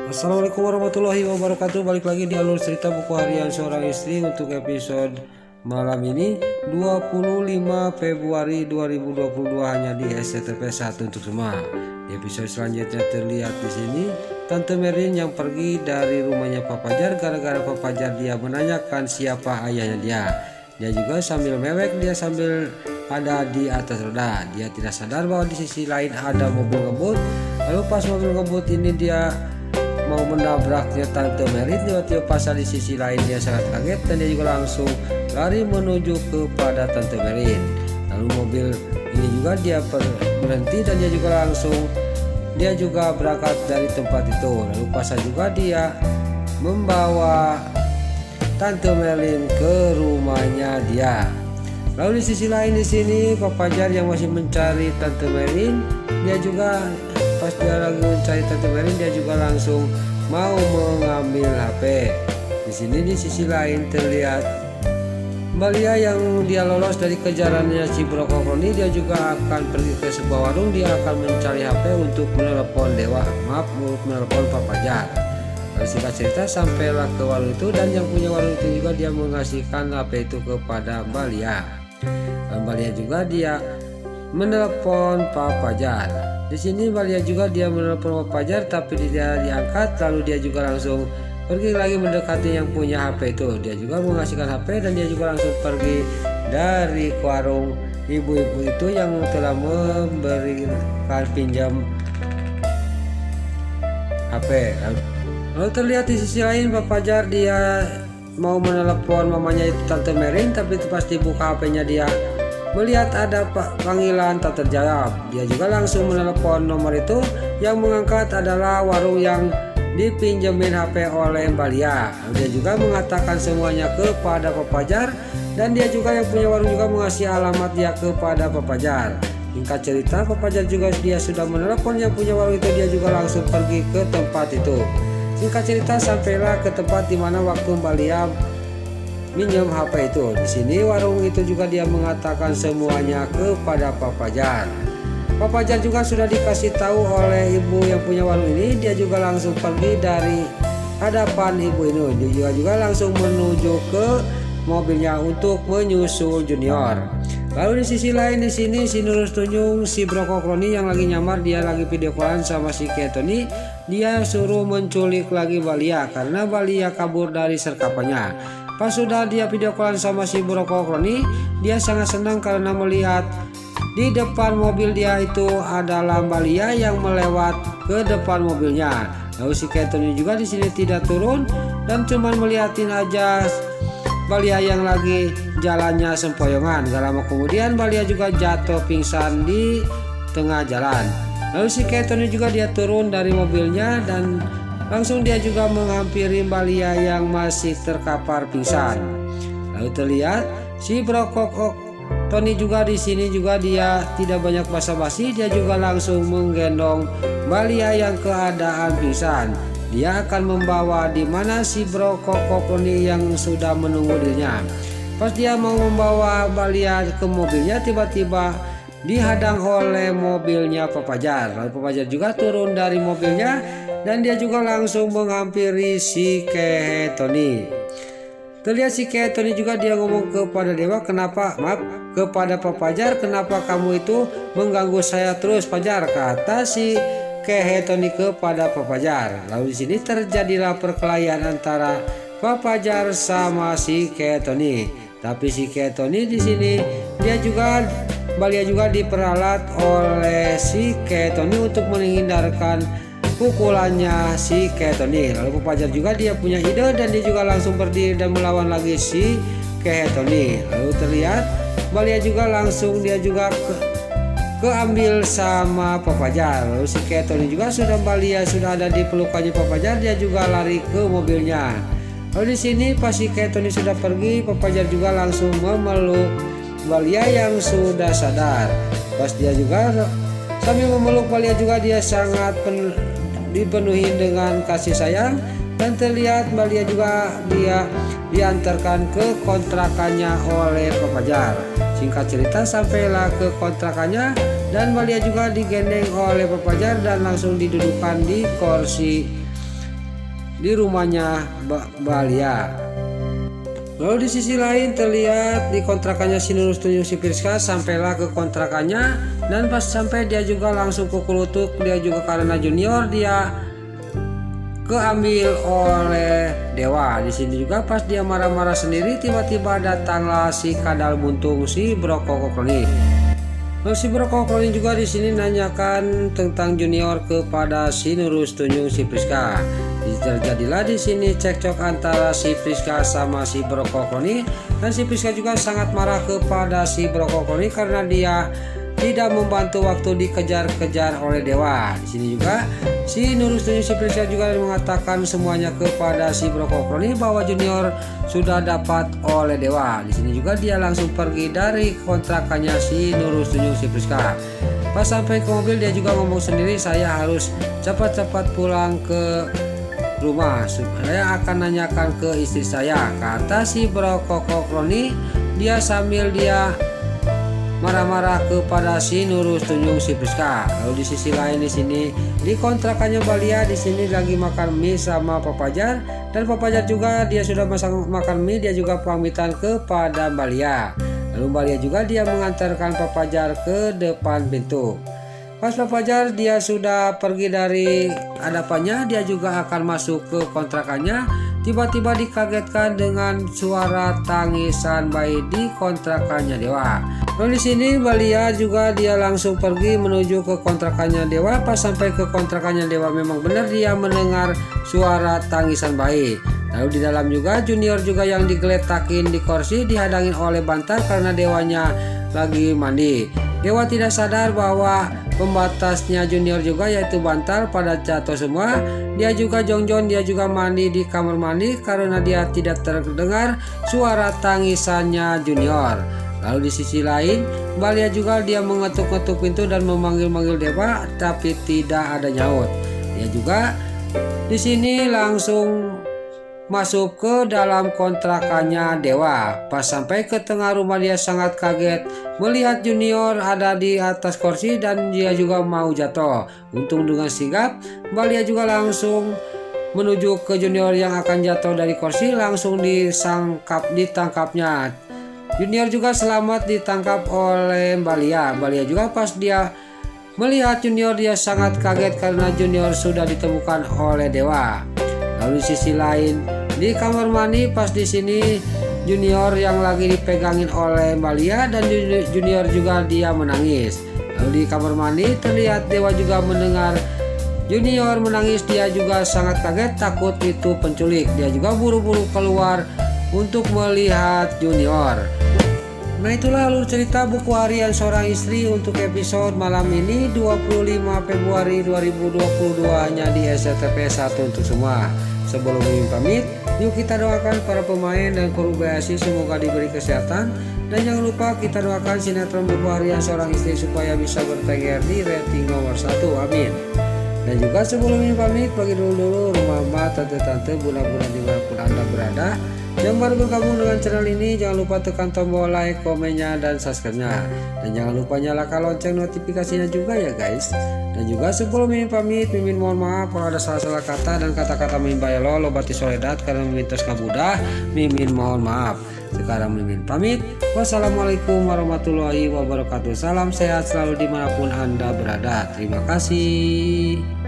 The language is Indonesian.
Assalamualaikum warahmatullahi wabarakatuh. Balik lagi di alur cerita buku harian seorang istri untuk episode malam ini 25 Februari 2022 hanya di SCTV 1 untuk semua. Di episode selanjutnya terlihat di sini Tante Merin yang pergi dari rumahnya Pak Fajar gara-gara Pak Fajar dia menanyakan siapa ayahnya dia. Dia juga sambil mewek, dia sambil ada di atas roda. Dia tidak sadar bahwa di sisi lain ada mobil ngebut. Lalu pas mobil ngebut ini dia mau menabraknya Tante Merin, tiba-tiba pas di sisi lain dia sangat kaget dan dia juga langsung lari menuju kepada Tante Merin. Lalu mobil ini juga dia berhenti dan dia juga berangkat dari tempat itu. Lalu pas juga dia membawa Tante Merin ke rumahnya dia. Lalu di sisi lain di sini Pak Fajar yang masih mencari Tante Merin, dia juga pas dia lagi mencari Tante Merin dia juga langsung mau mengambil HP. Di sini di sisi lain terlihat Mbak Lia yang dia lolos dari kejarannya si Brokok ini, dia juga akan pergi ke sebuah warung, dia akan mencari HP untuk menelpon menelpon Pak Fajar. Lalu singkat cerita sampailah ke warung itu dan yang punya warung itu juga dia mengasihkan HP itu kepada Mbak Lia. Mbak Lia juga dia menelpon Pak Fajar. Di sini Mbak Lia juga dia menelpon Pak Fajar tapi dia diangkat, lalu dia juga langsung pergi lagi mendekati yang punya HP itu. Dia juga mengasihkan HP dan dia juga langsung pergi dari warung ibu-ibu itu yang telah memberikan pinjam HP. Lalu terlihat di sisi lain Pak Fajar dia mau menelepon mamanya itu Tante Merin, tapi itu pas dibuka HP-nya dia melihat ada panggilan tak terjawab. Dia juga langsung menelepon nomor itu, yang mengangkat adalah warung yang dipinjemin HP oleh Mbak Lia. Dia juga mengatakan semuanya kepada Pak Fajar dan dia juga yang punya warung juga mengasih alamat dia kepada Pak Fajar. Singkat cerita Pak Fajar juga dia sudah menelepon yang punya warung itu, dia juga langsung pergi ke tempat itu. Singkat cerita sampailah ke tempat di mana waktu Mbak Lia minjem HP itu. Di sini warung itu juga dia mengatakan semuanya kepada Pak Fajar. Pak Fajar juga sudah dikasih tahu oleh ibu yang punya warung ini, dia juga langsung pergi dari hadapan ibu ini. Dia juga langsung menuju ke mobilnya untuk menyusul Junior. Lalu di sisi lain di sini si Nurul Tunjung si Brokok Roni yang lagi nyamar, dia lagi video callan sama si Ketoni. Dia suruh menculik lagi Mbak Lia karena Mbak Lia kabur dari serkapannya. Pas sudah dia video callan sama si Brokok Roni, dia sangat senang karena melihat di depan mobil dia itu adalah Mbak Lia yang melewat ke depan mobilnya. Lalu si Ketoni juga di sini tidak turun dan cuman melihatin aja Mbak Lia yang lagi jalannya sempoyongan. Gak lama kemudian Mbak Lia juga jatuh pingsan di tengah jalan. Lalu si Ketoni juga dia turun dari mobilnya dan langsung dia juga menghampiri Mbak Lia yang masih terkapar pingsan. Lalu terlihat si Brokok Tony juga di sini juga dia tidak banyak basa-basi, dia juga langsung menggendong Mbak Lia yang keadaan pingsan. Dia akan membawa di mana si Brokok Tony yang sudah menunggu dirinya. Pas dia mau membawa Mbak Lia ke mobilnya, tiba-tiba dihadang oleh mobilnya Pak Fajar. Lalu Pak Fajar juga turun dari mobilnya dan dia juga langsung menghampiri si Ketoni. Terlihat si Ketoni juga dia ngomong kepada Dewa, kepada Pak Fajar, kenapa kamu itu mengganggu saya terus Fajar, kata si Ketoni kepada Pak Fajar. Lalu di sini terjadilah perkelahian antara Pak Fajar sama si Ketoni. Tapi si Ketoni di sini dia juga Mbak Lia juga diperalat oleh si Ketoni untuk menghindarkan pukulannya si Ketoni. Lalu Pak Fajar juga dia punya ide dan dia juga langsung berdiri dan melawan lagi si Ketoni. Lalu terlihat Mbak Lia juga langsung dia juga keambil sama Pak Fajar. Lalu si Ketoni juga sudah Mbak Lia sudah ada di pelukannya Pak Fajar, dia juga lari ke mobilnya. Lalu di sini pas si Ketoni sudah pergi, Pak Fajar juga langsung memeluk Mbak Lia yang sudah sadar. Pas dia juga sambil memeluk Mbak Lia juga dia sangat dipenuhi dengan kasih sayang dan terlihat Mbak Lia juga dia diantarkan ke kontrakannya oleh Pak Fajar. Singkat cerita sampailah ke kontrakannya dan Mbak Lia juga digendeng oleh Pak Fajar dan langsung didudukan di kursi di rumahnya Balia. Lalu di sisi lain terlihat di kontrakannya si Nurul tunjuk si Priska, sampailah ke kontrakannya dan pas sampai dia juga langsung kukulutuk. Dia juga karena junior dia keambil oleh Dewa. Di sini juga pas dia marah-marah sendiri, tiba-tiba datanglah si kadal buntung si Brokokokroni. Lalu si Brokokokroni juga di sini nanyakan tentang junior kepada si Nurul tunjuk si Priska. Terjadilah di sini cekcok antara si Priska sama si Brokokokroni, dan si Priska juga sangat marah kepada si Brokokokroni karena dia tidak membantu waktu dikejar-kejar oleh Dewa. Di sini juga si Nurul tunjuk si Priska juga mengatakan semuanya kepada si Brokokokroni bahwa junior sudah dapat oleh Dewa. Di sini juga dia langsung pergi dari kontrakannya si Nurul tunjuk si Priska. Pas sampai ke mobil dia juga ngomong sendiri, saya harus cepat-cepat pulang ke rumah, saya akan nanyakan ke istri saya, kata si Brokokokroni dia sambil dia marah-marah kepada si Nurul tunjuk si Priska. Lalu di sisi lain di sini di kontrakannya Balia di sini lagi makan mie sama Papajar, dan Papajar juga dia sudah makan mie, dia juga pamitan kepada Balia. Lalu Balia juga dia mengantarkan Papajar ke depan pintu. Pas Papajar dia sudah pergi dari hadapannya, dia juga akan masuk ke kontrakannya. Tiba-tiba dikagetkan dengan suara tangisan bayi di kontrakannya Dewa. Lalu di sini Balia juga dia langsung pergi menuju ke kontrakannya Dewa. Pas sampai ke kontrakannya Dewa memang benar dia mendengar suara tangisan bayi. Lalu di dalam juga junior juga yang digeletakin di kursi dihadangin oleh bantal karena Dewanya lagi mandi. Dewa tidak sadar bahwa pembatasnya junior juga yaitu bantal pada jatuh semua. Dia juga jongjon, dia juga mandi di kamar mandi karena dia tidak terdengar suara tangisannya junior. Lalu di sisi lain Balia juga dia mengetuk-ketuk pintu dan memanggil-manggil Dewa tapi tidak ada nyaut. Dia juga di sini langsung masuk ke dalam kontrakannya Dewa. Pas sampai ke tengah rumah dia sangat kaget melihat junior ada di atas kursi dan dia juga mau jatuh. Untung dengan sigap Balia juga langsung menuju ke junior yang akan jatuh dari kursi, langsung ditangkapnya. Junior juga selamat ditangkap oleh Balia. Balia juga pas dia melihat junior dia sangat kaget karena junior sudah ditemukan oleh Dewa. Lalu di sisi lain di kamar mandi pas di sini junior yang lagi dipegangin oleh Balia dan junior juga dia menangis. Lalu di kamar mandi terlihat Dewa juga mendengar junior menangis, dia juga sangat kaget takut itu penculik. Dia juga buru-buru keluar untuk melihat junior. Nah itulah alur cerita buku harian seorang istri untuk episode malam ini 25 Februari 2022 hanya di SCTV 1 untuk semua. Sebelum Mimin pamit, yuk kita doakan para pemain dan kru BSI semoga diberi kesehatan, dan jangan lupa kita doakan sinetron buku harian seorang istri supaya bisa bertengger di rating nomor 1, amin. Dan juga sebelum Mimin pamit, bagi dulu rumah tante-tante, bunda-bunda dimanapun Anda berada yang baru bergabung dengan channel ini, jangan lupa tekan tombol like, komennya, dan subscribe-nya. Dan jangan lupa nyalakan lonceng notifikasinya juga ya guys. Dan juga sebelum Mimin pamit, Mimin mohon maaf kalau ada salah-salah kata dan kata-kata Mimin bayalo lobati soledat karena Mimin terus ngabudah. Mimin mohon maaf. Sekarang Mimin pamit. Wassalamualaikum warahmatullahi wabarakatuh. Salam sehat selalu dimanapun Anda berada. Terima kasih.